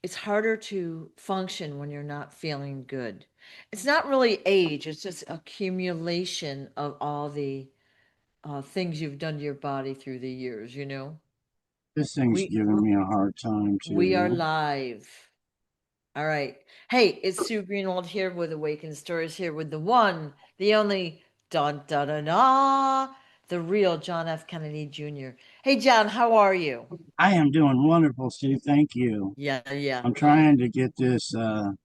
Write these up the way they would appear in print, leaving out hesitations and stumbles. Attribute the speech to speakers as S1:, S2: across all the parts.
S1: it's harder to function when you're not feeling good. It's not really age, it's just accumulation of all the things you've done to your body through the years, you know?
S2: This thing's
S1: We
S2: giving me a hard time
S1: we are
S2: too.
S1: live. All right. Hey, it's Sue Greenwald here with Awakened Stories here with the one, the only, dun dun dun da, the real John F. Kennedy Jr. Hey, John, how are you?
S2: I am doing wonderful, Sue. Thank you.
S1: Yeah, yeah.
S2: I'm trying to get this. Oh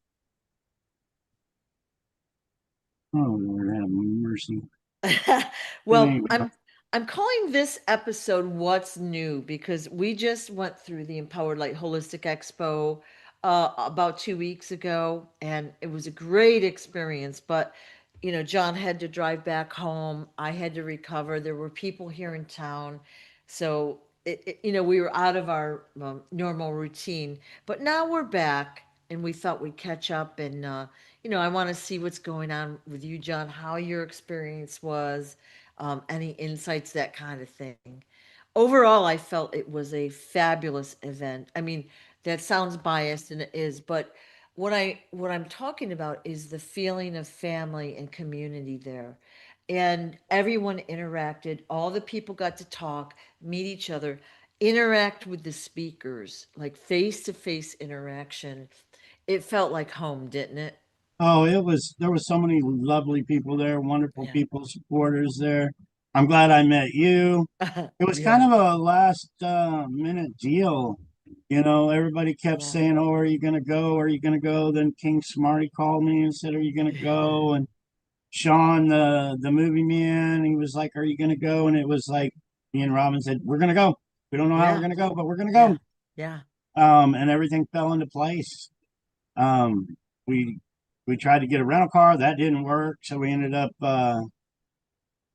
S2: Lord, have mercy. But
S1: Well,
S2: anyway,
S1: I'm calling this episode What's New because we just went through the Empowered Light Holistic Expo about 2 weeks ago, and it was a great experience. But John had to drive back home. I had to recover. There were people here in town, so we were out of our normal routine. But now we're back, and we thought we'd catch up and I want to see what's going on with you, John, how your experience was, any insights, that kind of thing. Overall, I felt it was a fabulous event. I mean, that sounds biased and it is, but what I'm talking about is the feeling of family and community there. And everyone interacted, all the people got to talk, meet each other, interact with the speakers, like face to face interaction. It felt like home, didn't it?
S2: oh, it was. There was so many lovely people there, wonderful
S1: Yeah.
S2: people, supporters there. I'm glad I met you. It was kind
S1: Yeah.
S2: of a last minute deal. Everybody kept
S1: Yeah.
S2: saying, "Oh, are you gonna go? Are you gonna go?" Then King Smarty called me and said, "Are you gonna go?" And Sean, the movie man, he was like, "Are you gonna go?" And it was like me and Robin said, "We're gonna go. We don't know how we're
S1: Yeah.
S2: gonna go, but we're gonna
S1: Yeah.
S2: go."
S1: Yeah.
S2: And everything fell into place. Um, we we tried to get a rental car, that didn't work, so we ended up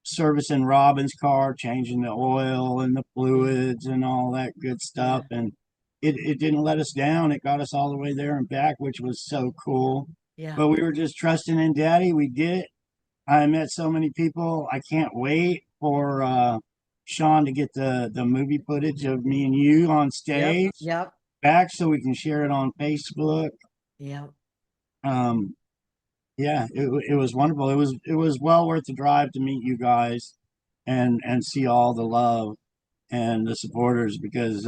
S2: servicing Robin's car, changing the oil and the
S1: Yeah.
S2: fluids and all that good
S1: Yeah.
S2: stuff, and it didn't let us down. It got us all the way there and back, which was so cool.
S1: Yeah.
S2: But we were just trusting in Daddy. We did it. I met so many people. I can't wait for Sean to get the movie footage of me and you on
S1: Yep.
S2: stage
S1: Yep.
S2: back so we can share it on Facebook.
S1: Yep.
S2: Um, yeah, it was wonderful. It was well worth the drive to meet you guys and see all the love and the supporters because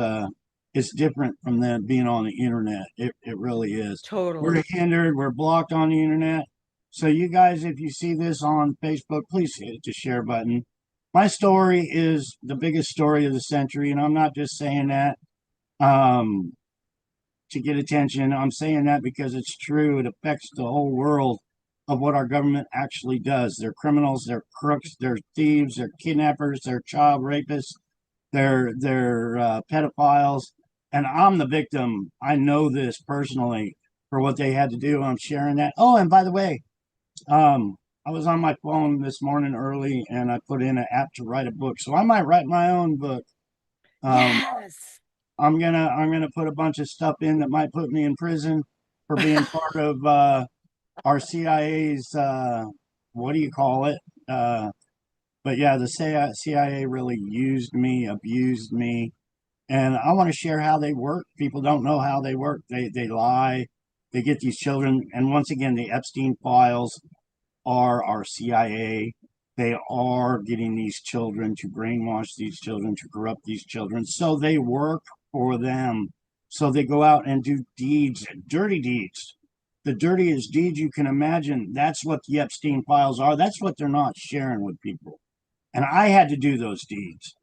S2: it's different from them being on the internet. It really is. We're
S1: Totally.
S2: hindered. We're blocked on the internet. So you guys, if you see this on Facebook, please hit the share button. My story is the biggest story of the century, and I'm not just saying that um, to get attention. I'm saying that because it's true. It affects the whole world of what our government actually does. They're criminals, they're crooks, they're thieves, they're kidnappers, they're child rapists, they're pedophiles, and I'm the victim. I know this personally for what they had to do. I'm sharing that. Oh, and by the way, I was on my phone this morning early, and I put in an app to write a book. So I might write my own book. Um,
S1: Yes.
S2: I'm gonna put a bunch of stuff in that might put me in prison for being part of our CIA's what do you call it? But yeah, the CIA really used me, abused me, and I want to share how they work. People don't know how they work. They lie. They get these children, and once again, the Epstein files are our CIA. They are getting these children to brainwash these children, to corrupt these children. So they work for them. So they go out and do deeds, dirty deeds. The dirtiest deeds you can imagine. That's what the Epstein files are. That's what they're not sharing with people. And I had to do those deeds.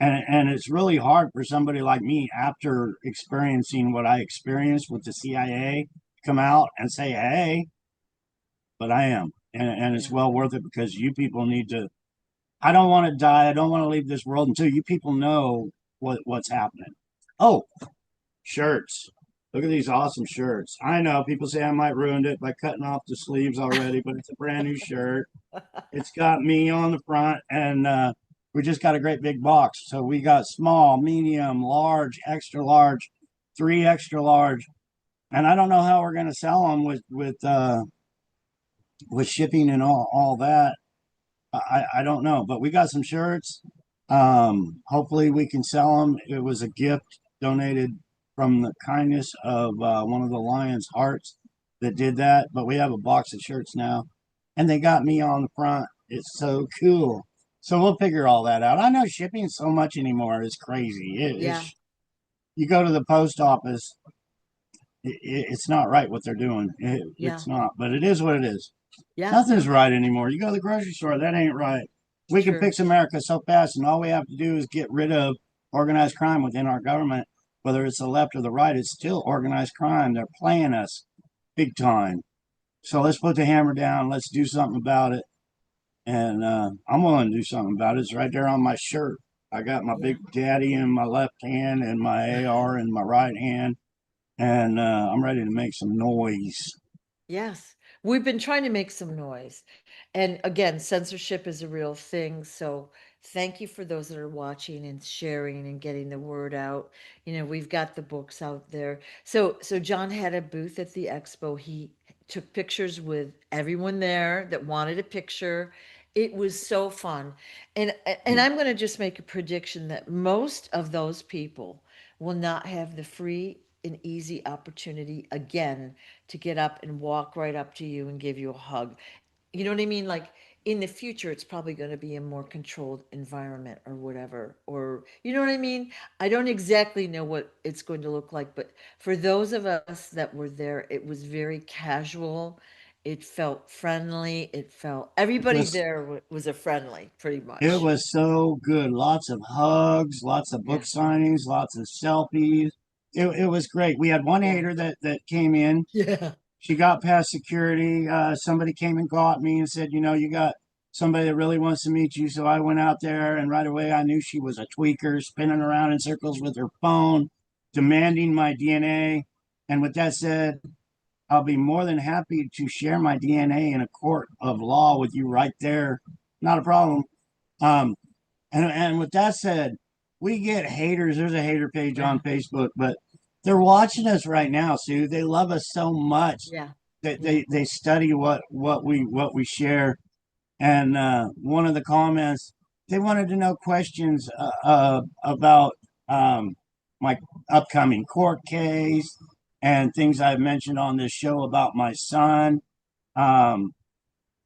S2: And it's really hard for somebody like me after experiencing what I experienced with the CIA come out and say, hey, but I am. And it's
S1: Yeah.
S2: well worth it because you people need to. I don't want to die. I don't want to leave this world until you people know what's happening. Oh, shirts. Look at these awesome shirts. I know people say I might ruined it by cutting off the sleeves already, but it's a brand new shirt. It's got me on the front, and we just got a great big box. So we got small, medium, large, extra large, three extra large, and I don't know how we're going to sell them with shipping and all that. I don't know, but we got some shirts. Hopefully we can sell them. It was a gift donated from the kindness of one of the Lions hearts that did that. But we have a box of shirts now, and they got me on the front. It's so cool. So we'll figure all that out. I know shipping so much anymore is crazy.
S1: Yeah.
S2: You go to the post office, it's not right what they're doing.
S1: Yeah.
S2: It's not, but it is what it is.
S1: Yeah.
S2: Nothing's right anymore. You go to the grocery store, that ain't right. We can
S1: True.
S2: fix America so fast, and all we have to do is get rid of organized crime within our government, whether it's the left or the right. It's still organized crime. They're playing us big time. So let's put the hammer down. Let's do something about it. And I'm willing to do something about it. It's right there on my shirt. I got my
S1: Yeah.
S2: big daddy in my left hand and my AR in my right hand, and I'm ready to make some noise.
S1: Yes, we've been trying to make some noise. And again, censorship is a real thing. So thank you for those that are watching and sharing and getting the word out. You know, we've got the books out there. So John had a booth at the expo. He took pictures with everyone there that wanted a picture. It was so fun. And I'm going to just make a prediction that most of those people will not have the free and easy opportunity again to get up and walk right up to you and give you a hug. You know what I mean? Like in the future, it's probably going to be a more controlled environment or whatever. Or, you know what I mean? I don't exactly know what it's going to look like, but for those of us that were there, it was very casual. It felt friendly. It felt,
S2: It
S1: everybody
S2: was
S1: there was a friendly, pretty
S2: it
S1: much.
S2: was so good. Lots of hugs, lots of book
S1: Yeah.
S2: signings, lots of selfies. It was great. We had one
S1: Yeah.
S2: hater that came in.
S1: Yeah.
S2: She got past security. Somebody came and got me and said, you got somebody that really wants to meet you. So I went out there, and right away I knew she was a tweaker, spinning around in circles with her phone, demanding my DNA. And with that said, I'll be more than happy to share my DNA in a court of law with you right there. Not a problem. Um, and with that said, we get haters. There's a hater page on
S1: Yeah.
S2: Facebook, but they're watching us right now, Sue. They love us so much
S1: Yeah.
S2: that
S1: Yeah.
S2: they study what we share. And one of the comments, they wanted to know questions about my upcoming court case and things I've mentioned on this show about my son. Um,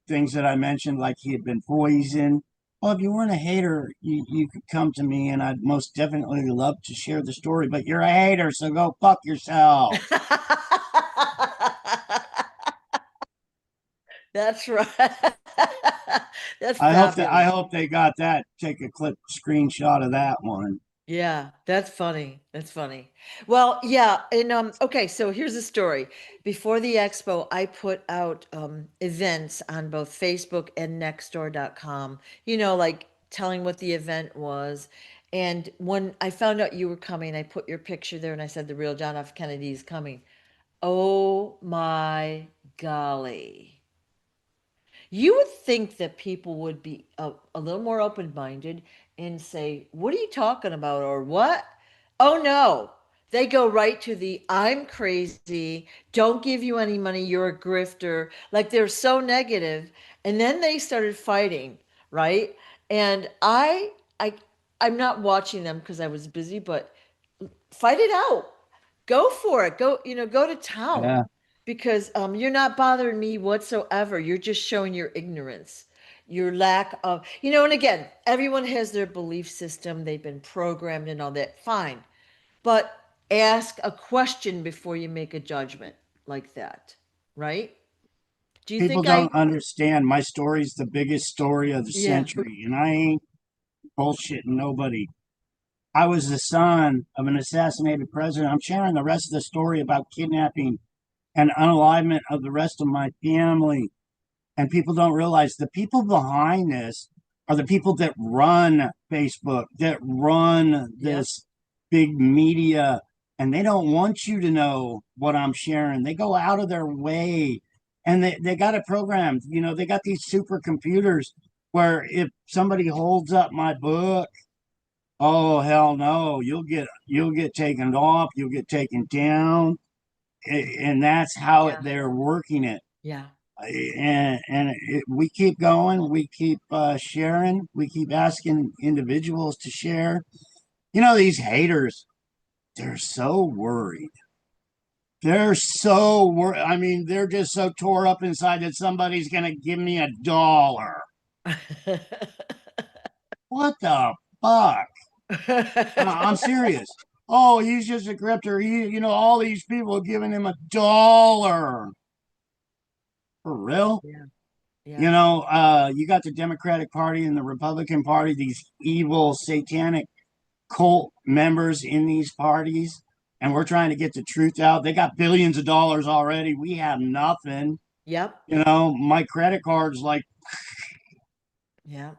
S2: Things that I mentioned, like he had been poisoned. Well, if you weren't a hater, you could come to me, and I'd most definitely love to share the story. But you're a hater, so go fuck yourself.
S1: That's right. That's
S2: I
S1: fabulous.
S2: hope they got that. Take a clip screenshot of that one.
S1: Yeah, that's funny. That's funny. Well, yeah, and okay, so here's a story. Before the expo, I put out events on both Facebook and nextdoor.com, like telling what the event was. And when I found out you were coming, I put your picture there and I said the real John F. Kennedy is coming. Oh my golly. You would think that people would be a little more open minded and say, "What are you talking about?" or "What?" Oh no. They go right to the "I'm crazy, don't give you any money, you're a grifter." Like they're so negative. And then they started fighting, right? And I I'm not watching them because I was busy, but fight it out. Go for it. Go to town
S2: Yeah,
S1: because you're not bothering me whatsoever. You're just showing your ignorance, your lack of, and again, everyone has their belief system. They've been programmed and all that. Fine. But ask a question before you make a judgment like that. Right? Do you
S2: people
S1: think I,
S2: don't understand. My story's the biggest story of the
S1: yeah.
S2: century, and I ain't bullshitting nobody. I was the son of an assassinated president. I'm sharing the rest of the story about kidnapping and unalivement of the rest of my family. And people don't realize the people behind this are the people that run Facebook, that run
S1: Yep.
S2: this big media, and they don't want you to know what I'm sharing. They go out of their way, and they got it programmed. They got these supercomputers where if somebody holds up my book, oh hell no, you'll get taken off, you'll get taken down, and that's how
S1: Yeah.
S2: they're working it.
S1: Yeah.
S2: We keep going, we keep sharing, we keep asking individuals to share. These haters, they're so worried. They're so worried. I mean, they're just so tore up inside that somebody's going to give me $1. What the fuck? I'm serious. Oh, he's just a grifter. All these people giving him $1. For real?
S1: Yeah, yeah,
S2: You got the Democratic Party and the Republican Party, these evil satanic cult members in these parties, and we're trying to get the truth out. They got billions of dollars already. We have nothing.
S1: yep,
S2: My credit card's like,
S1: yeah,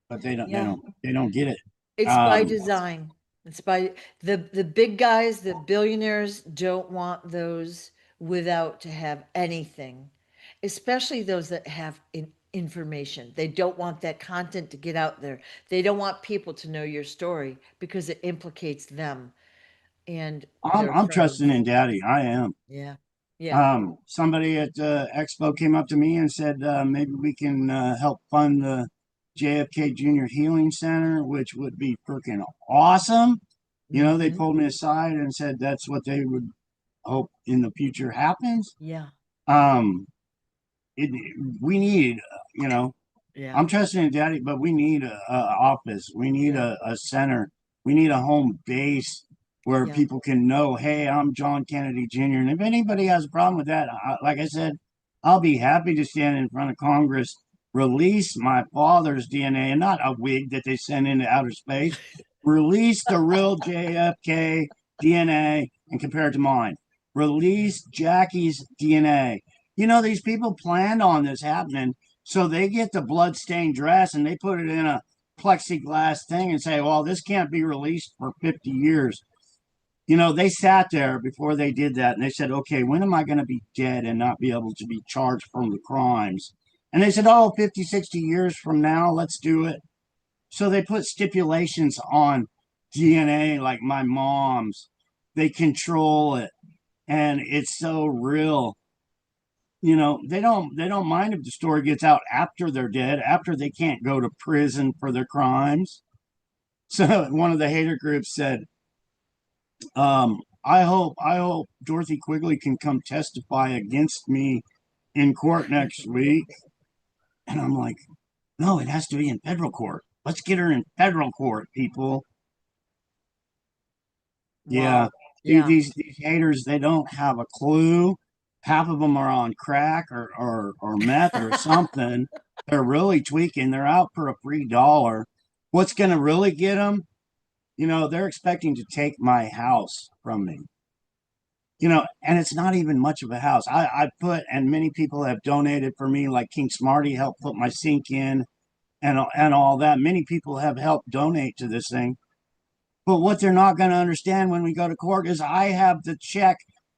S2: but they don't, they
S1: yeah.
S2: don't, they don't get it.
S1: It's by
S2: Um,
S1: design. It's by the big guys, the billionaires don't want those without to have anything, especially those that have information. They don't want that content to get out there. They don't want people to know your story because it implicates them, and
S2: I'm,
S1: they're
S2: I'm
S1: afraid
S2: trusting
S1: of,
S2: in Daddy. I am.
S1: yeah, yeah.
S2: Somebody at Expo came up to me and said maybe we can help fund the JFK Jr. Healing Center, which would be freaking awesome. They
S1: Hmm.
S2: pulled me aside and said that's what they would hope in the future happens.
S1: Yeah,
S2: Um, it, we need,
S1: yeah,
S2: I'm trusting in Daddy, but we need a office. We need
S1: yeah,
S2: a center. We need a home base where
S1: yeah.
S2: people can know, hey, I'm John Kennedy Jr. And if anybody has a problem with that, like I said, I'll be happy to stand in front of Congress, release my father's DNA, and not a wig that they send into outer space. Release the real JFK DNA and compare it to mine. Release Jackie's DNA. These people planned on this happening, so they get the blood-stained dress and they put it in a plexiglass thing and say, well, this can't be released for 50 years. They sat there before they did that and they said, okay, when am I going to be dead and not be able to be charged from the crimes? And they said, oh, 50, 60 years from now, let's do it. So they put stipulations on DNA like my mom's. They control it and it's so real. They don't mind if the story gets out after they're dead, after they can't go to prison for their crimes. So one of the hater groups said, I hope Dorothy Quigley can come testify against me in court next week. And I'm like, no, it has to be in federal court. Let's get her in federal court, people. Yeah,
S1: Wow. Yeah.
S2: these haters, they don't have a clue. Half of them are on crack or meth or something. They're really tweaking. They're out for a free dollar. What's going to really get them? They're expecting to take my house from me. And it's not even much of a house. I put, and many people have donated for me, like King Smarty helped put my sink in and all that. Many people have helped donate to this thing. But what they're not going to understand when we go to court is I have the check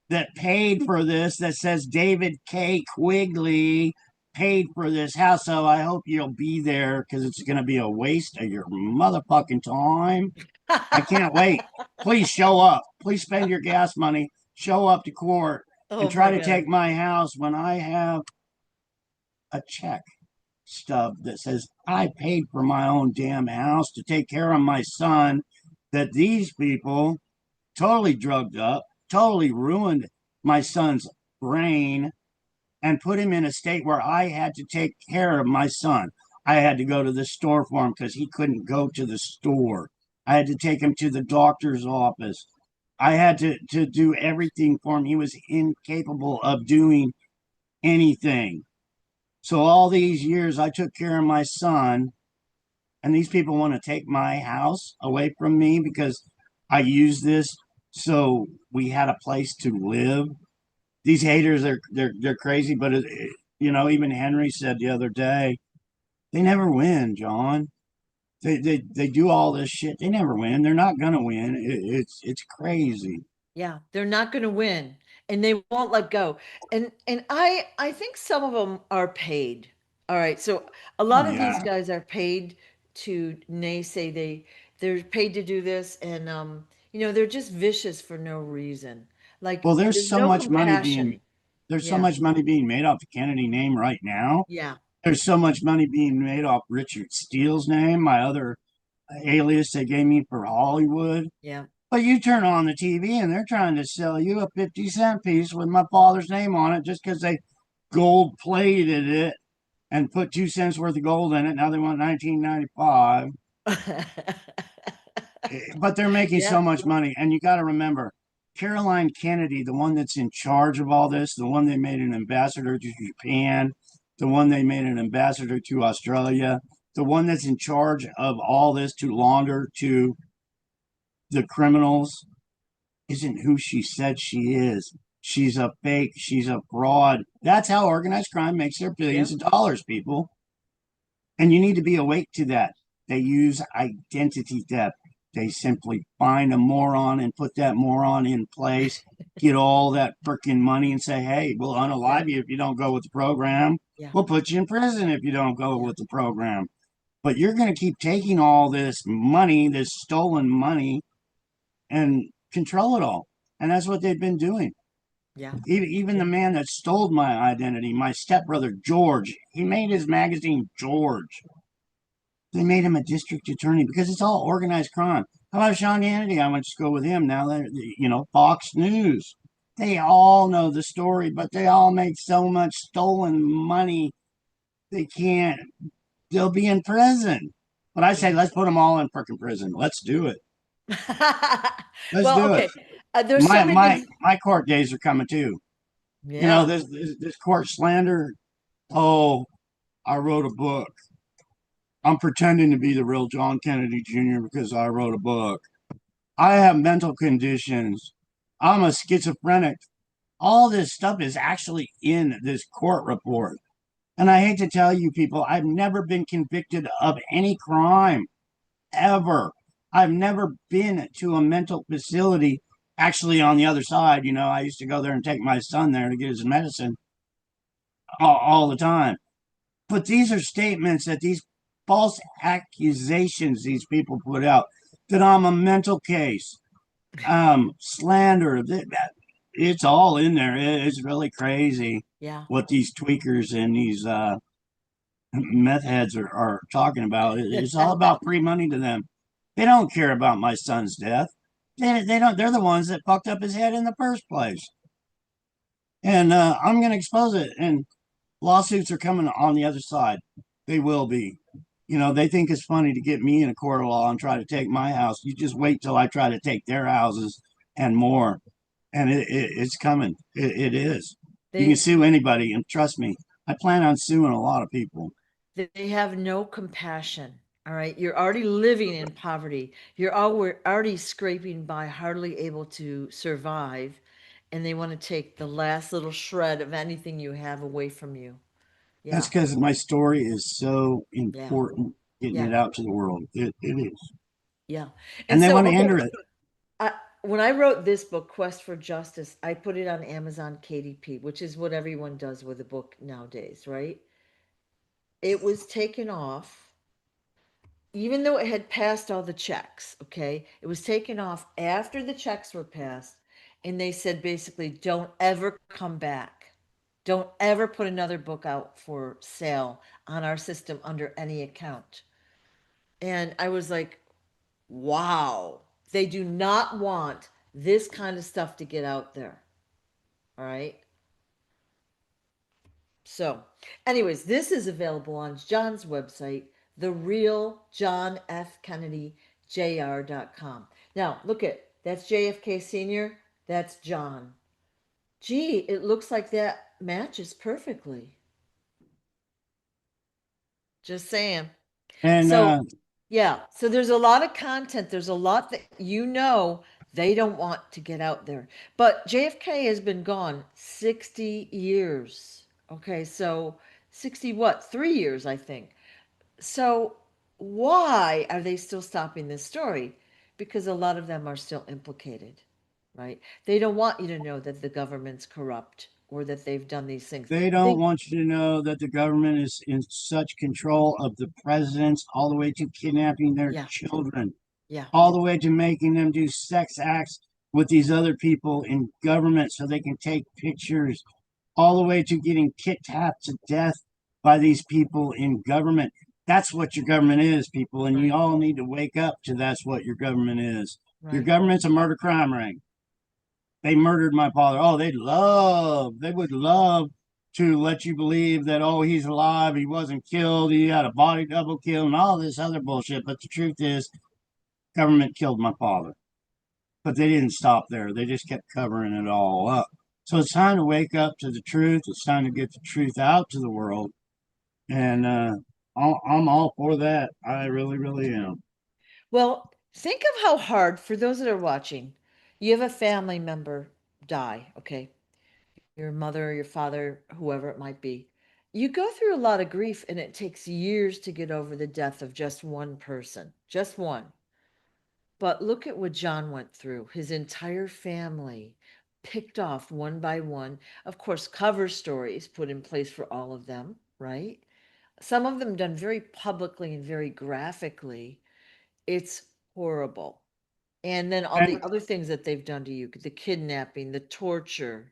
S2: that paid for this that says David K. Quigley paid for this house. So I hope you'll be there because it's going to be a waste of your motherfucking time. I can't wait. Please show up. Please spend your gas money. Show up to court and
S1: Oh
S2: try
S1: my
S2: to take
S1: God.
S2: my house when I have a check stub that says I paid for my own damn house to take care of my son that these people totally drugged up, totally ruined my son's brain and put him in a state where I had to take care of my son. I had to go to the store for him because he couldn't go to the store. I had to take him to the doctor's office. I had to do everything for him. He was incapable of doing anything. So all these years I took care of my son, and these people want to take my house away from me because I use this so we had a place to live. These haters they're crazy, but even Henry said the other day, they never win, John. They do all this shit. They never win. They're not gonna win. It's crazy.
S1: Yeah, they're not going to win and they won't let go. And I think some of them are paid. All right. So a
S2: Oh
S1: lot of these
S2: yeah.
S1: guys are paid to naysay they're paid to do this and they're just vicious for no reason. Like
S2: Well,
S1: there's no compassion.
S2: there's so
S1: Yeah.
S2: much money being made off the Kennedy name right now.
S1: Yeah.
S2: There's so much money being made off Richard Steele's name, my other alias they gave me for Hollywood.
S1: Yeah.
S2: But you turn on the TV and they're trying to sell you a 50-cent piece with my father's name on it just because they gold plated it and put 2 cents worth of gold in it. Now they want 1995. But they're making
S1: Yeah,
S2: so much money. And you got to remember, Caroline Kennedy, the one that's in charge of all this, the one they made an ambassador to Japan, the one they made an ambassador to Australia, the one that's in charge of all this to launder to the criminals, isn't who she said she is. She's a fake. She's a fraud. That's how organized crime makes their
S1: yeah,
S2: billions of dollars, people. And you need to be awake to that. They use identity theft. They simply find a moron and put that moron in place, get all that freaking money and say, hey, we'll
S1: yeah,
S2: unalive you if you don't go with the program.
S1: yeah,
S2: We'll put you in prison if you don't go
S1: yeah,
S2: with the program. But you're going to keep taking all this money, this stolen money, and control it all. And that's what they've been doing.
S1: yeah.
S2: Even the man that stole my identity, my stepbrother George, he made his magazine George. They made him a district attorney because it's all organized crime. How about Sean Hannity? I went to school with him. Now they're, Fox News. They all know the story, but they all make so much stolen money they can't. They'll be in prison. But I say,
S1: Yeah.
S2: let's put them all in freaking prison. Let's do it. Let's
S1: Well,
S2: do it.
S1: okay. There's so
S2: My
S1: many
S2: my
S1: things.
S2: my court days are coming too.
S1: Yeah.
S2: This court slander. Oh, I wrote a book. I'm pretending to be the real John Kennedy Jr. because I wrote a book. I have mental conditions. I'm a schizophrenic. All this stuff is actually in this court report. And I hate to tell you people, I've never been convicted of any crime ever. I've never been to a mental facility. Actually, on the other side, I used to go there and take my son there to get his medicine all the time. But these are statements that these false accusations these people put out that I'm a mental case, slander. It's all in there. It's really crazy
S1: Yeah.
S2: what these tweakers and these meth heads are talking about. It's all about free money to them. They don't care about my son's death. They don't. They're the ones that fucked up his head in the first place. And I'm going to expose it. And lawsuits are coming on the other side. They will be. They think it's funny to get me in a court of law and try to take my house. You just wait till I try to take their houses and more. And it's coming. It is. You can
S1: They
S2: sue anybody. And trust me, I plan on suing a lot of people.
S1: they have no compassion. All right. You're already living in poverty. Already scraping by, hardly able to survive, and they want to take the last little shred of anything you have away from you.
S2: That's
S1: Yeah.
S2: because my story is so
S1: Yeah.
S2: important getting
S1: Yeah.
S2: it out to the world. It is.
S1: Yeah. And
S2: And they
S1: so,
S2: want to
S1: okay,
S2: hinder it.
S1: when I wrote this book, Quest for Justice, I put it on Amazon KDP, which is what everyone does with a book nowadays, right? It was taken off, even though it had passed all the checks, okay? It was taken off after the checks were passed, and they said basically, don't ever come back. Don't ever put another book out for sale on our system under any account. And I was like, wow, they do not want this kind of stuff to get out there. All right. So, anyways, this is available on John's website, the real John F. Kennedy Jr.com. Now, look at that's JFK Sr., that's John. Gee, it looks like that matches perfectly. Just saying.
S2: And
S1: So, yeah, so there's a lot of content. There's a lot that they don't want to get out there. But JFK has been gone 60 years. Okay, so 60 what? 3 years, I think. So why are they still stopping this story? Because a lot of them are still implicated, right? They don't want you to know that the government's corrupt or that they've done these things.
S2: they don't
S1: They,
S2: want you to know that the government is in such control of the presidents, all the way to kidnapping their
S1: yeah,
S2: children,
S1: yeah,
S2: all the way to making them do sex acts with these other people in government so they can take pictures, all the way to getting kidnapped to death by these people in government. That's what your government is, people. And you
S1: right.
S2: all need to wake up to that's what your government is. Your
S1: Right.
S2: government's a murder crime ring. They murdered my father. Oh, they would love to let you believe that, oh, he's alive, he wasn't killed, he had a body double kill, and all this other bullshit. But the truth is, government killed my father. But they didn't stop there. They just kept covering it all up. So it's time to wake up to the truth. It's time to get the truth out to the world. And I'm all for that. I really, really am.
S1: Well, think of how hard, for those that are watching, you have a family member die, okay? Your mother, your father, whoever it might be. You go through a lot of grief, and it takes years to get over the death of just one person, just one. But look at what John went through. His entire family picked off one by one. Of course, cover stories put in place for all of them, right? Some of them done very publicly and very graphically. It's horrible. And then all the
S2: And
S1: other things that they've done to you, the kidnapping, the torture,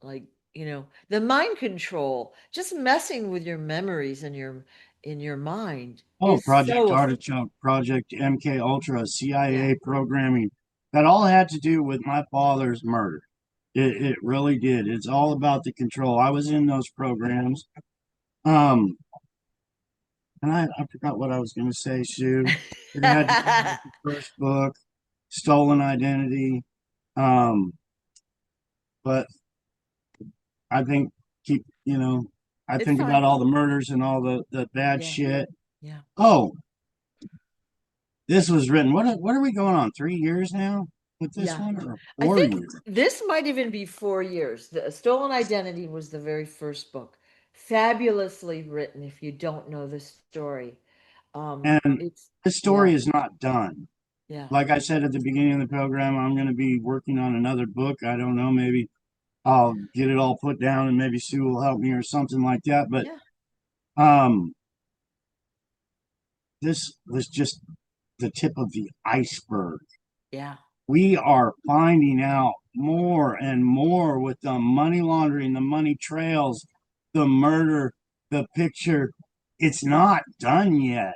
S1: like, the mind control, just messing with your memories and your in your mind
S2: oh,
S1: is
S2: Project
S1: so
S2: Artichoke, Project MK Ultra,
S1: yeah.
S2: CIA programming, that all had to do with my father's murder. It really did. It's all about the control. I was in those programs. Um, and I forgot what I was going to say, Sue. It had to do with the first book, Stolen Identity. Um, but I think keep I
S1: It's
S2: think about
S1: fine.
S2: all the murders and all the bad
S1: Yeah.
S2: shit.
S1: Yeah.
S2: Oh, this was written. What are we going on? 3 years now with this
S1: Yeah.
S2: one, or
S1: I
S2: four
S1: think
S2: years?
S1: this might even be 4 years. The Stolen Identity was the very first book. Fabulously written if you don't know the story.
S2: And
S1: It's
S2: this story
S1: yeah,
S2: is not done.
S1: yeah,
S2: Like I said at the beginning of the program, I'm going to be working on another book. I don't know. Maybe I'll get it all put down, and maybe Sue will help me or something like that. But
S1: yeah,
S2: um, this was just the tip of the iceberg.
S1: yeah,
S2: We are finding out more and more with the money laundering, the money trails, the murder, the picture. It's not done yet.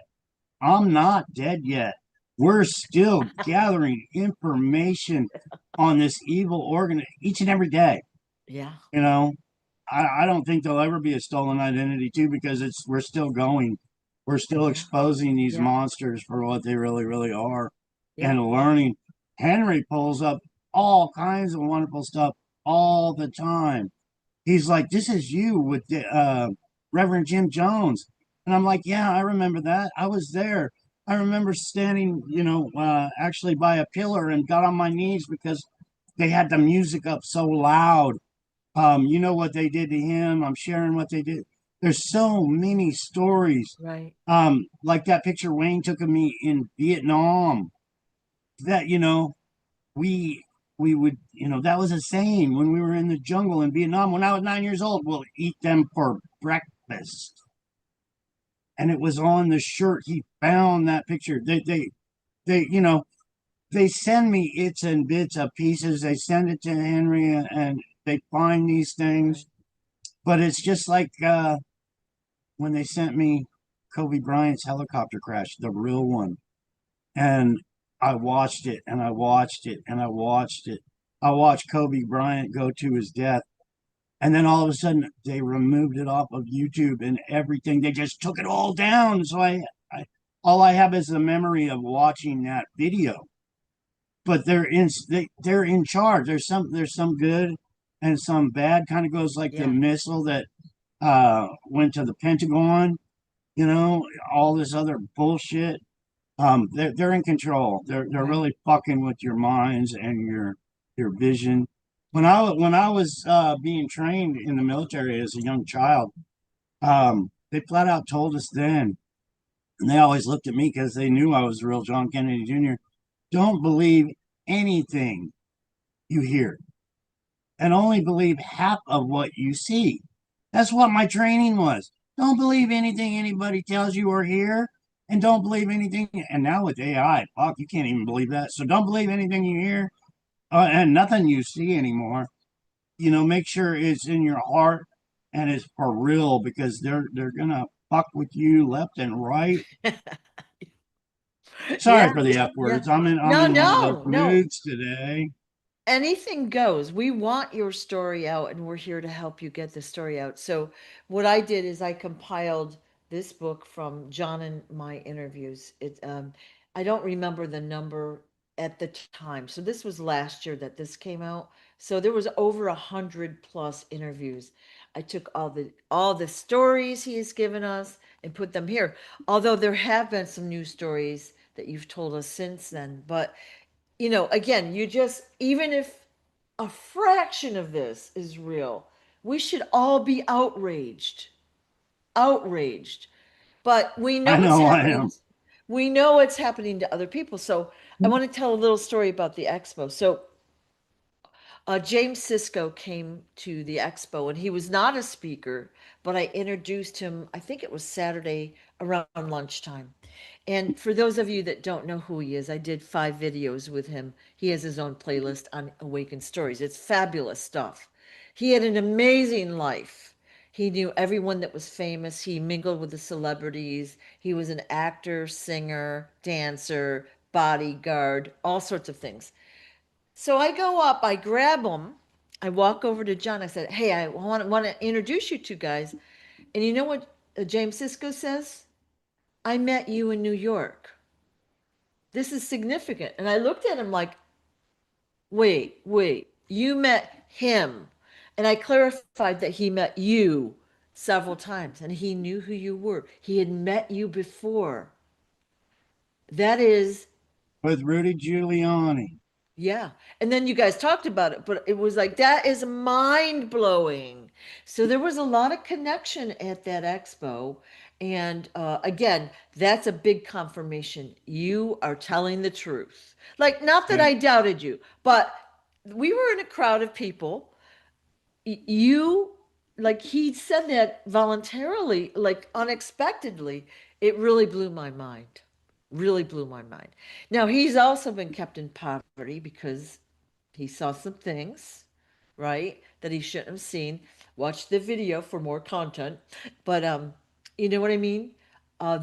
S2: I'm not dead yet. We're still gathering information on this evil organ each and every day.
S1: yeah,
S2: You know, I don't think there'll ever be a stolen identity too, because we're still going. We're still
S1: yeah,
S2: exposing these
S1: yeah,
S2: monsters for what they really, really are,
S1: yeah,
S2: and learning. Henry pulls up all kinds of wonderful stuff all the time. He's like, "This is you with Reverend Jim Jones," and I'm like, "Yeah, I remember that. I was there. I remember standing, actually by a pillar and got on my knees because they had the music up so loud. You know what they did to him. I'm sharing what they did. There's so many stories.
S1: right.
S2: Like that picture Wayne took of me in Vietnam. That we we would that was a saying when we were in the jungle in Vietnam when I was 9 years old. We'll eat them for breakfast, and it was on the shirt. He found that picture. They they send me its and bits of pieces. They send it to Henry, and they find these things.
S1: Right.
S2: But it's just like when they sent me Kobe Bryant's helicopter crash, the real one. And I watched it and I watched it and I watched it. I watched Kobe Bryant go to his death. And then all of a sudden they removed it off of YouTube and everything. They just took it all down. So I all I have is the memory of watching that video. But they're in charge. There's some good and some bad. Kind of goes like the
S1: Yeah,
S2: missile that went to the Pentagon, all this other bullshit. They're in control. They're
S1: right.
S2: really fucking with your minds and your vision. When
S1: Yeah,
S2: I was being trained in the military as a young child, they flat out told us then, and they always looked at me because they knew I was the real John Kennedy Jr. Don't believe anything you hear, and only believe half of what you see. That's what my training was. Don't believe anything anybody tells you or hear, and don't believe anything. And now with AI, fuck, you can't even believe that. So don't believe anything you hear, and nothing you see anymore. Make sure it's in your heart and it's for real, because they're gonna fuck with you left and right. Sorry
S1: Yeah,
S2: for the F
S1: yeah.
S2: words. I'm
S1: No,
S2: in one of those
S1: no, no.
S2: moods today.
S1: Anything goes. We want your story out, and we're here to help you get the story out. So, what I did is I compiled this book from John and my interviews. I don't remember the number at the time. So this was last year that this came out. So there was over 100 plus interviews. I took all the stories he has given us and put them here. Although there have been some new stories that you've told us since then, but again, you just, even if a fraction of this is real, we should all be outraged. Outraged. But we
S2: I
S1: know it's
S2: know I
S1: happening.
S2: am.
S1: We know it's happening to other people. So I want to tell a little story about the expo. So James Sisko came to the expo and he was not a speaker, but I introduced him, I think it was Saturday around lunchtime. And for those of you that don't know who he is, I did 5 videos with him. He has his own playlist on Awakened Stories. It's fabulous stuff. He had an amazing life. He knew everyone that was famous. He mingled with the celebrities. He was an actor, singer, dancer, bodyguard, all sorts of things. So I go up, I grab him, I walk over to John. I said, "Hey, I want to introduce you two guys." And you know what James Sisko says? "I met you in New York. This is significant." And I looked at him like, "Wait, wait, you met him?" And I clarified that he met you several times and he knew who you were. He had met you before. That is.
S2: With Rudy Giuliani.
S1: Yeah. And then you guys talked about it, but it was like, that is mind blowing. So there was a lot of connection at that expo. And again, that's a big confirmation. You are telling the truth. Like, not that
S2: Yeah.
S1: I doubted you, but we were in a crowd of people. You, like, he said that voluntarily, like, unexpectedly. It really blew my mind. Really blew my mind. Now, he's also been kept in poverty because he saw some things, right, that he shouldn't have seen. Watch the video for more content. But you know what I mean?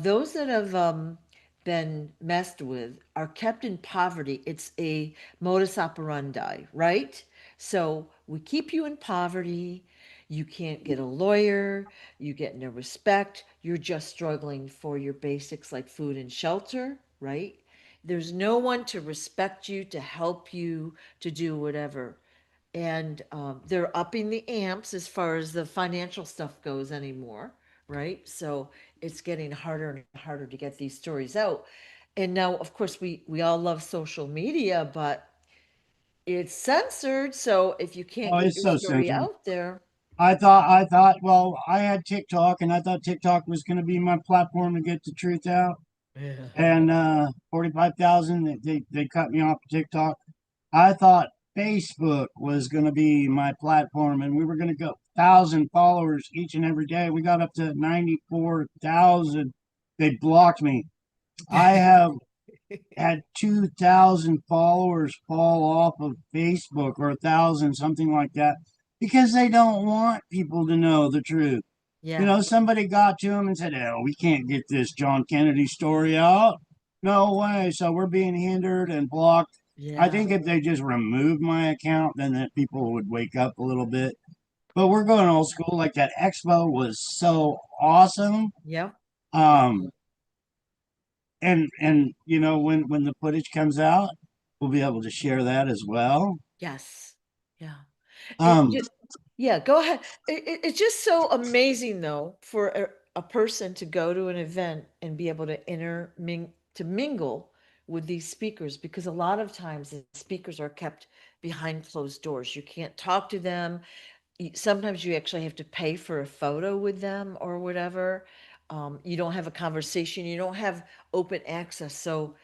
S1: Those that have been messed with are kept in poverty. It's a modus operandi, right? So we keep you in poverty. You can't get a lawyer. You get no respect. You're just struggling for your basics like food and shelter, right? There's no one to respect you, to help you, to do whatever. And they're upping the amps as far as the financial stuff goes anymore, right? So it's getting harder and harder to get these stories out. And now, of course, we all love social media, but it's censored. So if you can't
S2: Oh,
S1: get
S2: it's
S1: your
S2: so
S1: story
S2: censored.
S1: out there,
S2: Well, I had TikTok and I thought TikTok was going to be my platform to get the truth out.
S1: yeah,
S2: And 45,000, they cut me off of TikTok. I thought Facebook was going to be my platform and we were going to go 1,000 followers each and every day. We got up to 94,000. They blocked me. I have had 2,000 followers fall off of Facebook, or 1,000, something like that, because they don't want people to know the truth. You
S1: yeah,
S2: know, somebody got to them and said, "Oh, we can't get this John Kennedy story out. No way." So we're being hindered and blocked. I
S1: yeah,
S2: think if they just removed my account, then that people would wake up a little bit. But we're going old school. Like that expo was so awesome.
S1: yeah, yeah,
S2: Um, and you know, when the footage comes out, we'll be able to share that as well.
S1: yes, yeah. It
S2: Um,
S1: just, yeah, go ahead. It's just so amazing though for a person to go to an event and be able to to mingle with these speakers, because a lot of times the speakers are kept behind closed doors. You can't talk to them. Sometimes you actually have to pay for a photo with them or whatever. You don't have a conversation. You don't have open access. So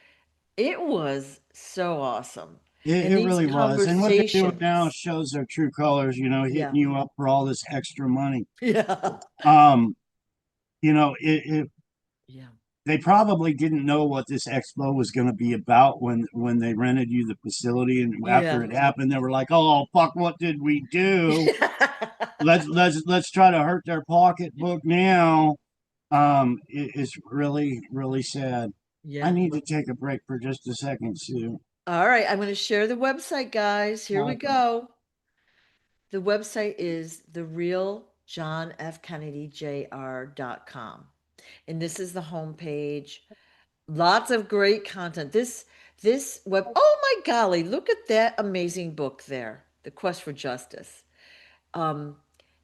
S1: it was so awesome. And
S2: it
S1: these
S2: really was. And what they're doing now
S1: conversations,
S2: shows their true colors, you know, hitting
S1: yeah,
S2: you up for all this extra money.
S1: yeah.
S2: Um, you know,
S1: Yeah.
S2: they probably didn't know what this expo was going to be about when they rented you the facility, and after
S1: Yeah.
S2: it happened they were like, "Oh fuck, what did we do? Let's try to hurt their pocketbook now." It's really really sad. I
S1: Yeah.
S2: need to take a break for just a second, Sue.
S1: All right, I'm going to share the website, guys. Here we
S2: Okay.
S1: go. The website is the real John F. Kennedy Jr.com. And this is the homepage. Lots of great content. This web, oh my golly, look at that amazing book there. The Quest for Justice. Um,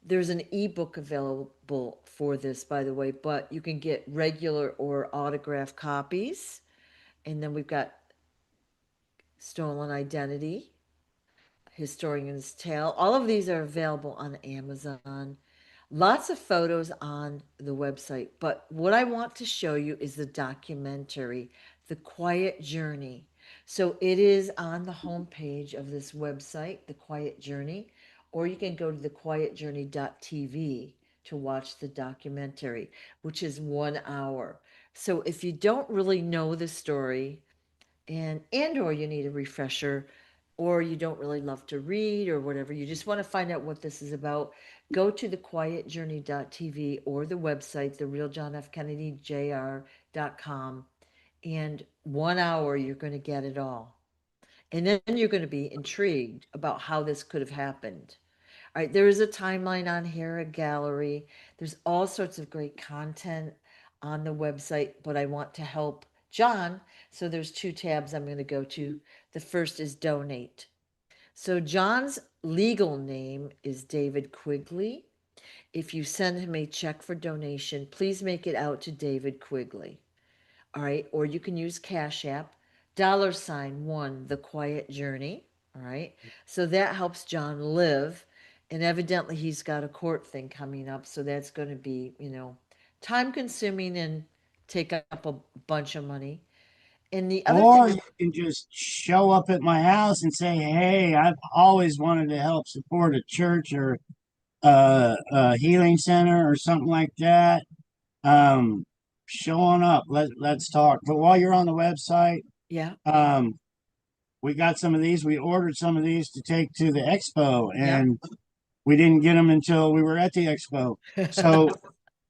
S1: there's an ebook available for this, by the way, but you can get regular or autographed copies. And then we've got Stolen Identity, Historian's Tale. All of these are available on Amazon. Lots of photos on the website. But what I want to show you is the documentary, The Quiet Journey. So it is on the homepage of this website, The Quiet Journey, or you can go to thequietjourney.tv to watch the documentary, which is 1 hour. So if you don't really know the story, and or you need a refresher, or you don't really love to read or whatever, you just want to find out what this is about, go to thequietjourney.tv or the website therealjohnfkennedy.jr.com, and 1 hour you're going to get it all, and then you're going to be intrigued about how this could have happened. All right, there is a timeline on here, a gallery. There's all sorts of great content on the website, but I want to help John. So there's two tabs I'm going to go to. The first is donate. So John's legal name is David Quigley. If you send him a check for donation, please make it out to David Quigley. All right, or you can use Cash App, $1, The Quiet Journey. All right, so that helps John live. And evidently, he's got a court thing coming up. So that's going to be, time consuming and take up a bunch of money. And the other
S2: Or
S1: thing,
S2: you can just show up at my house and say, "Hey, I've always wanted to help support a church or a healing center or something like that." Um, Show on up. Let's talk. But while you're on the website,
S1: yeah,
S2: um, we got some of these. We ordered some of these to take to the expo,
S1: yep.
S2: and we didn't get them until we were at the expo. So
S1: Of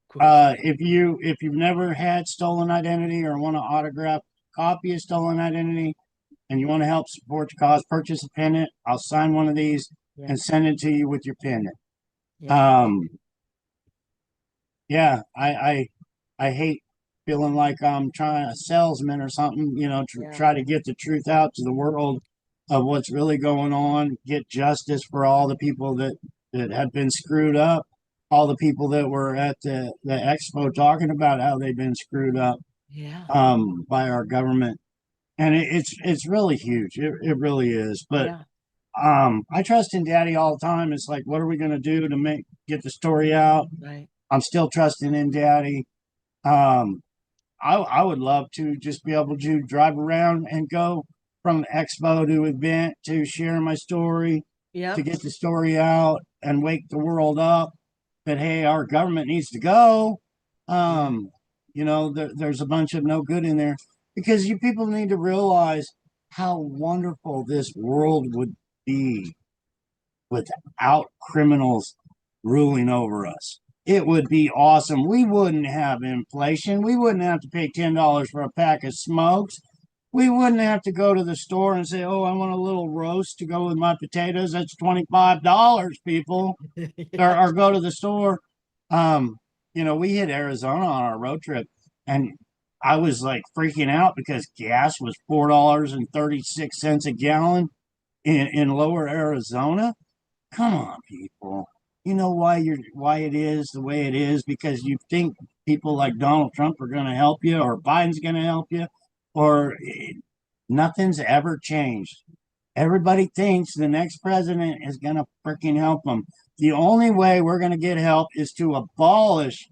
S1: course.
S2: if you've never had stolen identity or want to autograph copy of stolen identity and you want to help support the cause, purchase a pendant. I'll sign one of these
S1: Yeah,
S2: and send it to you with your pendant.
S1: yeah,
S2: Um, yeah, I hate feeling like I'm trying a salesman or something,
S1: yeah,
S2: try to get the truth out to the world of what's really going on, get justice for all the people that have been screwed up, all the people that were at the expo talking about how they've been screwed up
S1: yeah,
S2: by our government. And it's really huge. It really is. But
S1: yeah,
S2: I trust in Daddy all the time. It's like, what are we going to do to make get the story out?
S1: right.
S2: I'm still trusting in Daddy. Um, I would love to just be able to drive around and go from expo to event to share my story, to
S1: Yep,
S2: get the story out and wake the world up that, hey, our government needs to go.
S1: yeah,
S2: Um, there's a bunch of no good in there because you people need to realize how wonderful this world would be without criminals ruling over us. It would be awesome. We wouldn't have inflation. We wouldn't have to pay $10 for a pack of smokes. We wouldn't have to go to the store and say, "Oh, I want a little roast to go with my potatoes." That's $25, people. Or,
S1: yeah,
S2: or go to the store. Um, we hit Arizona on our road trip, and I was like freaking out because gas was $4.36 a gallon in lower Arizona. Come on, people. You know why it is the way it is because you think people like Donald Trump are going to help you or Biden's going to help you or nothing's ever changed. Everybody thinks the next president is going to freaking help them. The only way we're going to get help is to abolish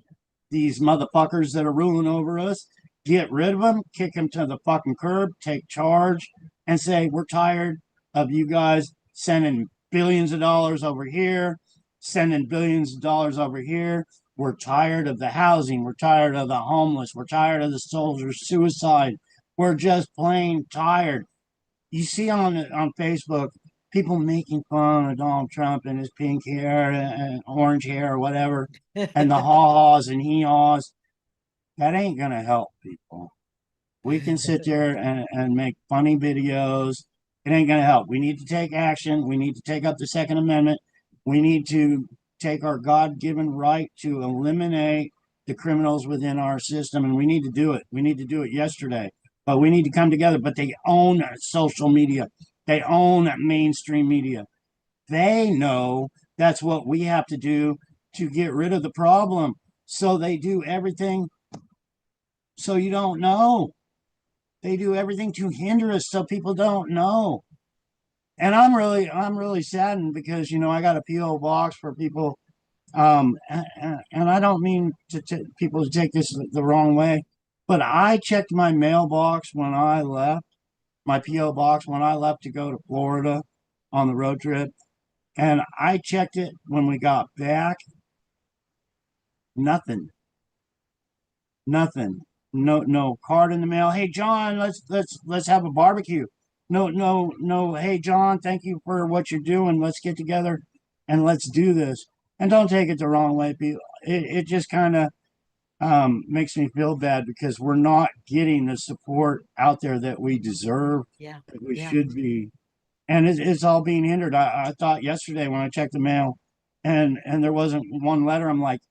S2: these motherfuckers that are ruling over us, get rid of them, kick them to the fucking curb, take charge, and say, we're tired of you guys sending billions of dollars over here, sending billions of dollars over here. We're tired of the housing. We're tired of the homeless. We're tired of the soldier suicide. We're just plain tired. You see on Facebook people making fun of Donald Trump and his pink hair and orange hair or whatever, and the haws and hee haws. That ain't gonna help people. We can sit there and make funny videos. It ain't going to help. We need to take action. We need to take up the Second Amendment. We need to take our God given right to eliminate the criminals within our system. And we need to do it. We need to do it yesterday. But we need to come together. But they own social media, they own mainstream media. They know that's what we have to do to get rid of the problem. So they do everything so you don't know. They do everything to hinder us so people don't know. And I'm really saddened because I got a PO box for people, and I don't mean people to take this the wrong way, but I checked my mailbox when I left, my PO box when I left to go to Florida on the road trip, and I checked it when we got back. Nothing, nothing. No card in the mail. Hey John, let's have a barbecue. No. Hey John, thank you for what you're doing. Let's get together and let's do this. And don't take it the wrong way, people. It just kind of makes me feel bad because we're not getting the support out there that we deserve,
S1: Yeah,
S2: that we
S1: yeah.
S2: should be, and it's all being hindered. I thought yesterday when I checked the mail, and there wasn't one letter. I'm like,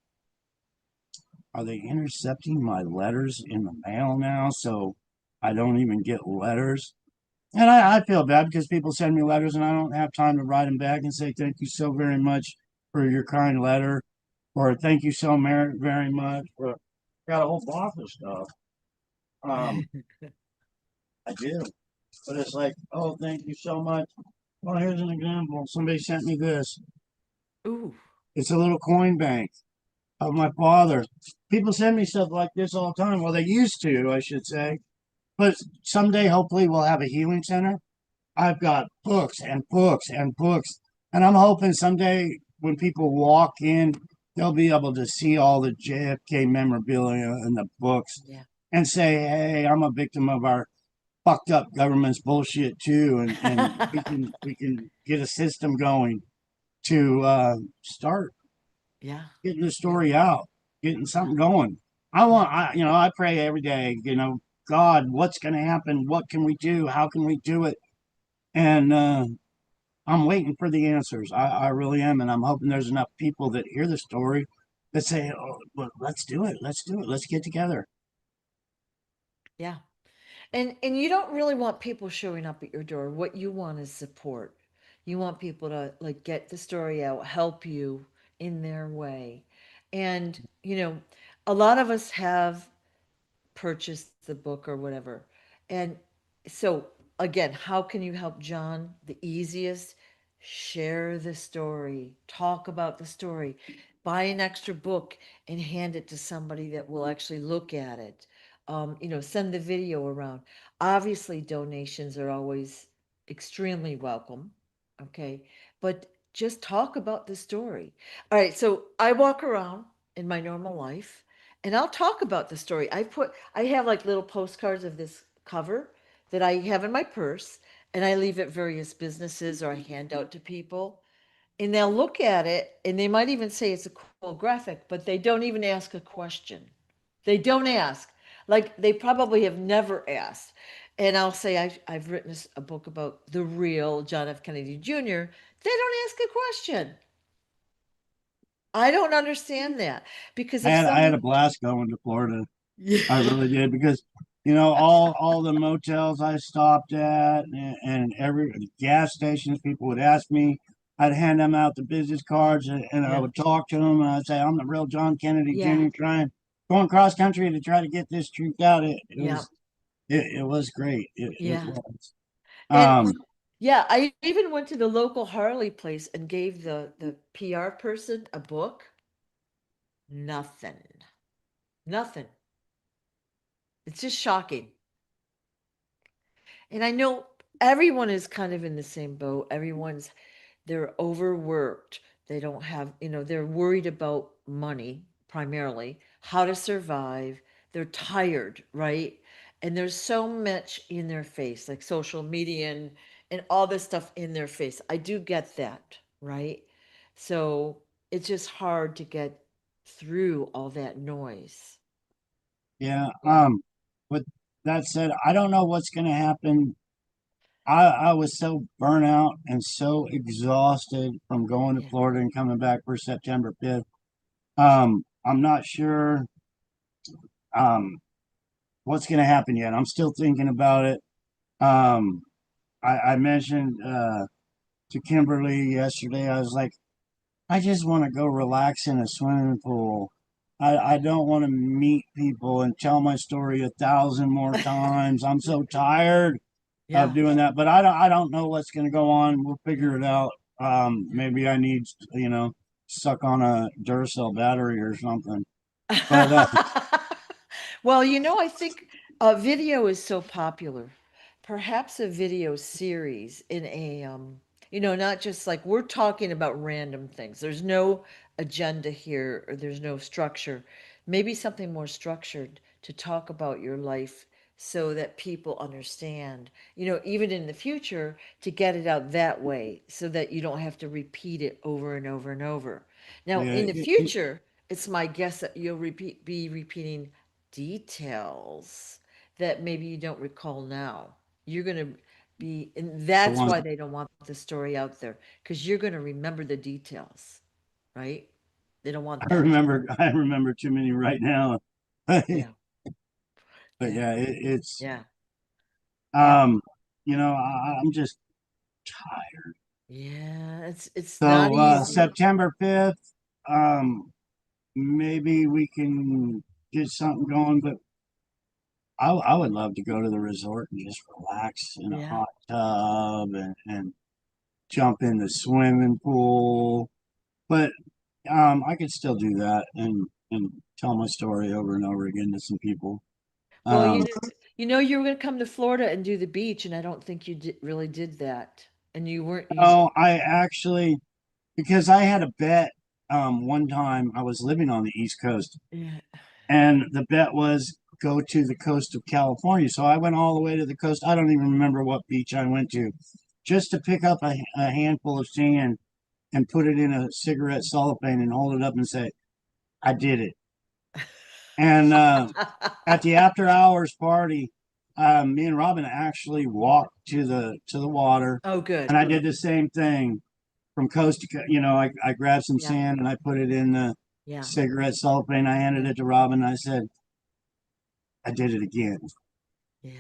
S2: are they intercepting my letters in the mail now? So I don't even get letters. And I feel bad because people send me letters and I don't have time to write them back and say thank you so very much for your kind letter, or thank you so very much for. Got a whole box of stuff. Um, I do, but it's like, oh, thank you so much. Well, here's an example. Somebody sent me this.
S1: Ooh.
S2: It's a little coin bank of my father. People send me stuff like this all the time. Well, they used to, I should say. But someday, hopefully, we'll have a healing center. I've got books and books and books. And I'm hoping someday when people walk in, they'll be able to see all the JFK memorabilia and the books
S1: Yeah.
S2: and say, hey, I'm a victim of our fucked up government's bullshit too. And we can get a system going to start
S1: Yeah.
S2: getting the
S1: Yeah.
S2: story out, getting
S1: Yeah.
S2: something going.
S1: Yeah.
S2: I pray every day, God, what's going to happen? What can we do? How can we do it? And I'm waiting for the answers. I really am. And I'm hoping there's enough people that hear the story that say, oh, well, let's do it. Let's do it. Let's get together.
S1: Yeah. And you don't really want people showing up at your door. What you want is support. You want people to like get the story out, help you in their way. And, a lot of us have purchase the book or whatever. And so, again, how can you help John? The easiest, share the story, talk about the story, buy an extra book and hand it to somebody that will actually look at it. Send the video around. Obviously, donations are always extremely welcome. Okay. But just talk about the story. All right. So I walk around in my normal life and I'll talk about the story. I have like little postcards of this cover that I have in my purse and I leave at various businesses or I hand out to people. And they'll look at it and they might even say it's a cool graphic, but they don't even ask a question. They don't ask. Like they probably have never asked. And I'll say I've written a book about the real John F. Kennedy Jr. They don't ask a question. I don't understand that because if
S2: I had a
S1: somebody,
S2: blast going to Florida. I
S1: yeah,
S2: really did because all the motels I stopped at and every gas stations people would ask me. I'd hand them out the business cards and I
S1: yeah,
S2: would talk to them and I'd say I'm the real John Kennedy
S1: yeah,
S2: Jr. trying going cross country to try to get this truth out.
S1: yeah,
S2: It was great. It
S1: yeah.
S2: was.
S1: And
S2: Um,
S1: yeah, I even went to the local Harley place and gave the PR person a book. Nothing. Nothing. It's just shocking. And I know everyone is kind of in the same boat. They're overworked. They don't have, they're worried about money primarily, how to survive. They're tired, right? And there's so much in their face, like social media and all this stuff in their face. I do get that, right? So it's just hard to get through all that noise.
S2: yeah.
S1: Yeah.
S2: But that said, I don't know what's going to happen. I was so burnt out and so exhausted from going to
S1: Yeah.
S2: Florida and coming back for September 5th. I'm not sure um, what's going to happen yet. I'm still thinking about it. Um, I mentioned to Kimberly yesterday, I was like, I just want to go relax in a swimming pool. I don't want to meet people and tell my story 1,000 more times. I'm so tired of
S1: Yeah.
S2: doing that. But I don't know what's going to go on. We'll
S1: Yeah.
S2: figure it out. Maybe I need, suck on a Duracell battery or something. But
S1: Well, I think video is so popular. Perhaps a video series in a, not just like we're talking about random things. There's no agenda here or there's no structure. Maybe something more structured to talk about your life so that people understand, even in the future, to get it out that way so that you don't have to repeat it over and over and over. Now,
S2: yeah,
S1: in the future, it's my guess that you'll be repeating details that maybe you don't recall now. You're going to be, and
S2: the
S1: that's
S2: one
S1: why they don't want the story out there, because you're going to remember the details, right? They don't want that.
S2: I remember too many right now. But
S1: Yeah, yeah,
S2: yeah, it's
S1: yeah, yeah,
S2: um, I'm just tired.
S1: yeah. It's not
S2: So
S1: easy.
S2: September 5th, um, maybe we can get something going, but I would love to go to the resort and just relax in a
S1: Yeah.
S2: hot tub and jump in the swimming pool. But I could still do that and tell my story over and over again to some people.
S1: Well,
S2: Um,
S1: you were going to come to Florida and do the beach, and I don't think you really did that. And you weren't you.
S2: no, I actually, because I had a bet one time I was living on the East Coast,
S1: Yeah.
S2: and the bet was go to the coast of California. So I went all the way to the coast. I don't even remember what beach I went to, just to pick up a handful of sand and put it in a cigarette cellophane and hold it up and say, I did it. And at the after hours party, me and Robin actually walked to the water,
S1: Oh,
S2: and
S1: good.
S2: I did the same thing from coast to coast. I grabbed some
S1: Yeah.
S2: sand and I put it in the
S1: Yeah.
S2: cigarette cellophane. I handed
S1: Yeah.
S2: it to Robin. And I said, I did it again,
S1: Yeah.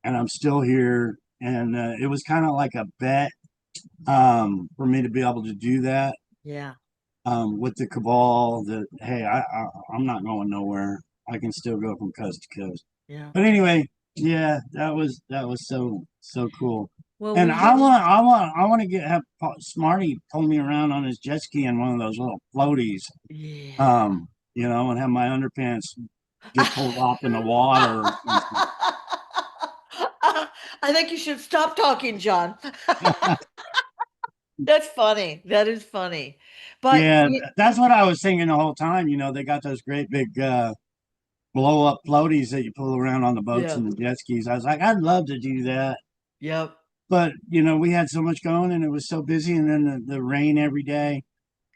S2: and I'm still here. And it was kind of like a bet for me to be able to do that
S1: Yeah.
S2: with the cabal. That hey, I'm not going nowhere. I can still go from coast to coast.
S1: Yeah.
S2: But anyway, yeah, that was so cool.
S1: Well,
S2: And
S1: we did.
S2: I want to get have Smarty pull me around on his jet ski in one of those little floaties,
S1: Yeah.
S2: and have my underpants get pulled off in the water or something.
S1: I think you should stop talking, John. That's funny. That is funny. But
S2: Yeah, that's what I was thinking the whole time. They got those great big blow up floaties that you pull around on the boats
S1: yeah.
S2: and the jet skis. I was like, I'd love to do that.
S1: Yep.
S2: But, we had so much going and it was so busy. And then the rain every day.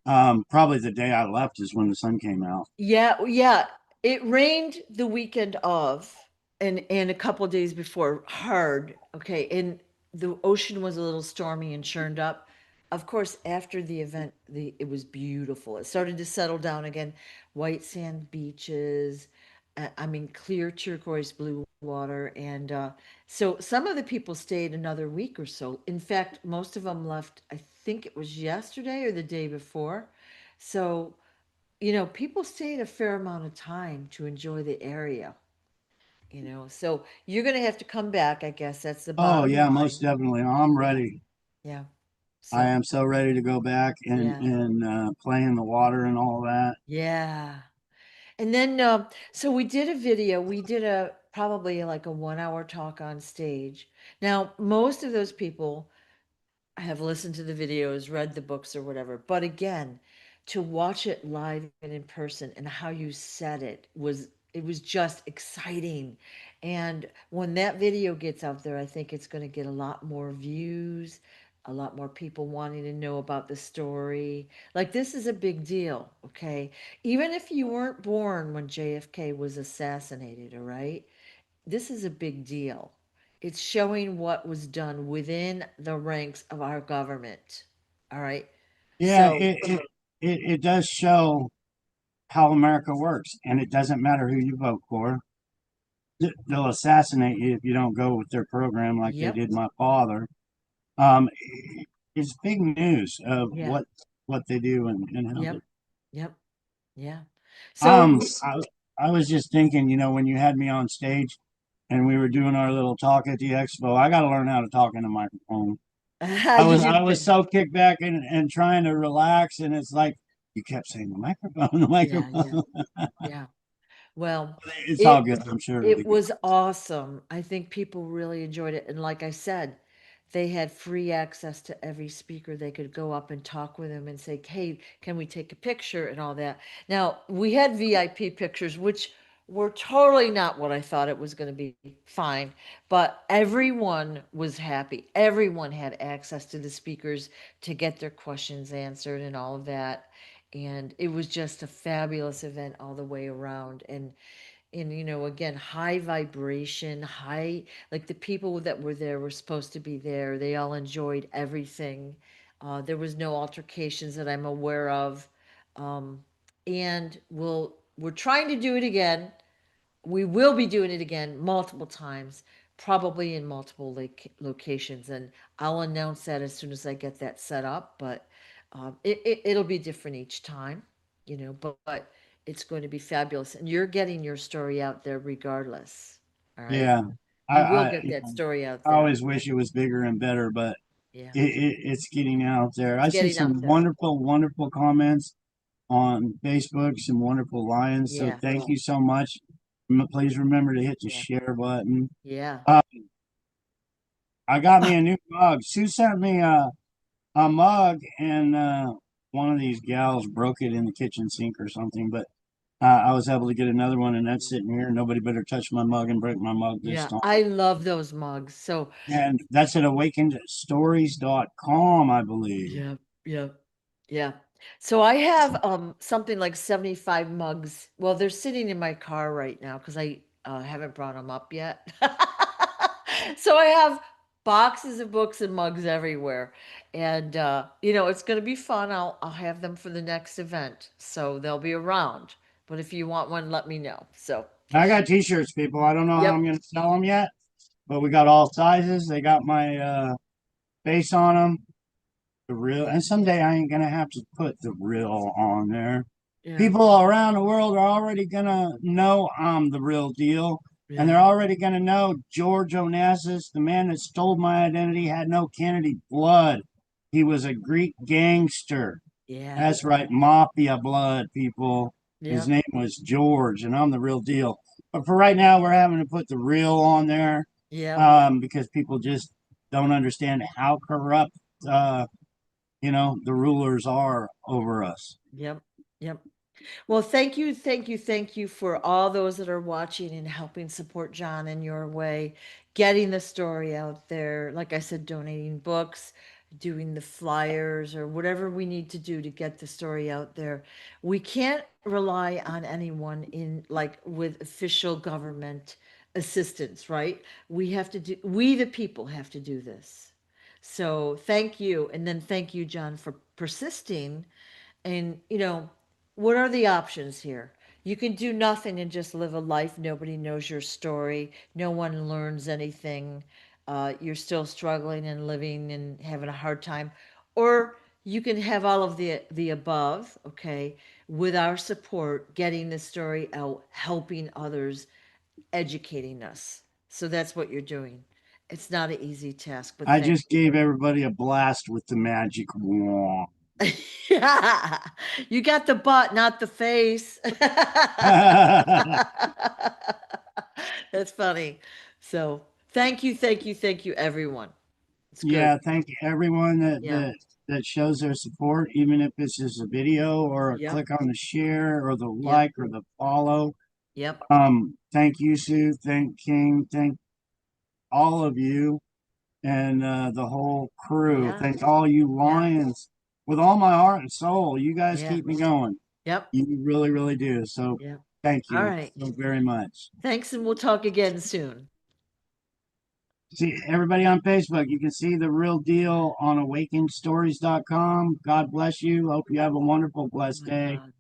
S2: Probably the day I left is when the sun came out.
S1: Yeah, yeah. It rained the weekend of and a couple days before hard. Okay, and the ocean was a little stormy and churned up. Of course, after the event, it was beautiful. It started to settle down again. White sand beaches, I mean, clear turquoise blue water, and so some of the people stayed another week or so. In fact, most of them left. I think it was yesterday or the day before. So people stayed a fair amount of time to enjoy the area. So you're going to have to come back, I guess. That's the
S2: Oh,
S1: bottom
S2: yeah, most
S1: line.
S2: definitely. I'm
S1: Yeah.
S2: ready.
S1: Yeah.
S2: I
S1: So,
S2: am so ready to go back and,
S1: yeah.
S2: and play in the water and all that.
S1: Yeah. And then, so we did a video. We did probably like a 1 hour talk on stage. Now, most of those people I have listened to the videos, read the books or whatever. But again, to watch it live and in person and how you said it was just exciting. And when that video gets out there, I think it's going to get a lot more views, a lot more people wanting to know about the story. Like this is a big deal, okay? Even if you weren't born when JFK was assassinated, all right? this is a big deal. It's showing what was done within the ranks of our government. All right.
S2: Yeah,
S1: So,
S2: it does show how America works, and it doesn't matter who you vote for. They'll assassinate you if you don't go with their program like they
S1: yep.
S2: did my father. Um, it's big news of
S1: Yeah.
S2: what they do and how they.
S1: Yep. Yep. Yeah. So,
S2: I I was just thinking, when you had me on stage and we were doing our little talk at the expo, I got to learn how to talk in a microphone.
S1: you
S2: I
S1: did
S2: was
S1: good.
S2: so kicked back and trying to relax, and it's like you kept saying the microphone, the
S1: Yeah. Yeah.
S2: microphone.
S1: Yeah. Well,
S2: It's all
S1: it
S2: good. I'm sure it'll be
S1: it
S2: good.
S1: was awesome. I think people really enjoyed it, and like I said, they had free access to every speaker. They could go up and talk with them and say, "Hey, can we take a picture?" and all that. Now, we had VIP pictures, which were totally not what I thought it was going to be. Fine, but everyone was happy. Everyone had access to the speakers to get their questions answered and all of that. And it was just a fabulous event all the way around. And again, high vibration, high, like the people that were there were supposed to be there. They all enjoyed everything. There was no altercations that I'm aware of. um, and we're trying to do it again. We will be doing it again multiple times, probably in multiple locations, and I'll announce that as soon as I get that set up. But it'll be different each time, but it's going to be fabulous, and you're getting your story out there regardless. All right,
S2: Yeah,
S1: you will
S2: I
S1: get that story out
S2: I
S1: there.
S2: always wish it was bigger and better, but
S1: Yeah,
S2: it's getting out there.
S1: it's
S2: I see
S1: getting out
S2: some
S1: there.
S2: wonderful, wonderful comments on Facebook, some wonderful lines. So
S1: Yeah,
S2: thank you so much. Please remember to hit the
S1: yeah,
S2: share button.
S1: yeah,
S2: Uh, I got me a new mug. Sue sent me a mug, and one of these gals broke it in the kitchen sink or something. But I was able to get another one, and that's sitting here. Nobody better touch my mug and break my mug this
S1: yeah.
S2: time.
S1: I love those mugs. So
S2: And that's at awakenedstories.com, I believe.
S1: yeah, yeah, yeah. So I have something like 75 mugs. Well, they're sitting in my car right now because I haven't brought them up yet. So I have boxes of books and mugs everywhere. And it's going to be fun. I'll have them for the next event. So they'll be around. But if you want one, let me know. So,
S2: I got t-shirts, people. I don't know how I'm
S1: yep.
S2: going to sell them yet, but we got all sizes. They got my face on them, the real. And someday I ain't going to have to put the real on there.
S1: Yeah.
S2: People around the world are already going to know I'm the real deal. And they're
S1: Yeah.
S2: already going to know George Onassis, the man that stole my identity, had no Kennedy blood. He was a Greek gangster.
S1: Yeah.
S2: That's right, mafia blood, people. His
S1: Yep.
S2: name was George, and I'm the real deal. But for right now, we're having to put the real on there,
S1: Yep.
S2: because people just don't understand how corrupt, the rulers are over us.
S1: Yep. Yep. Well, thank you for all those that are watching and helping support John in your way, getting the story out there. Like I said, donating books, doing the flyers, or whatever we need to do to get the story out there. We can't rely on anyone in like with official government assistance, right? We the people have to do this. So thank you. And then thank you, John, for persisting. And, what are the options here? You can do nothing and just live a life. Nobody knows your story. No one learns anything. You're still struggling and living and having a hard time. Or you can have all of the above, okay, with our support, getting the story out, helping others, educating us. So that's what you're doing. It's not an easy task, but
S2: I
S1: thank
S2: just
S1: you.
S2: gave everybody a blast with the magic wand.
S1: Yeah, you got the butt, not the face. That's funny. So thank you, everyone. It's good.
S2: Yeah, thank you everyone
S1: Yeah.
S2: that shows their support, even if it's just a video or a
S1: Yep.
S2: click on the share or the
S1: Yep.
S2: like or the follow.
S1: Yep.
S2: Thank you, Sue. Thank King. Thank all of you and the whole crew.
S1: Yeah.
S2: Thank all you
S1: Yeah.
S2: lions with all my heart and soul. You guys
S1: Yeah.
S2: keep me going.
S1: Yep.
S2: You really, really do. So
S1: Yep.
S2: Thank
S1: All
S2: you
S1: right.
S2: so very much.
S1: Thanks, and we'll talk again soon.
S2: See everybody on Facebook. You can see the real deal on awakenedstories.com. God bless you. Hope you have a wonderful,
S1: Oh
S2: blessed
S1: my
S2: day.
S1: God.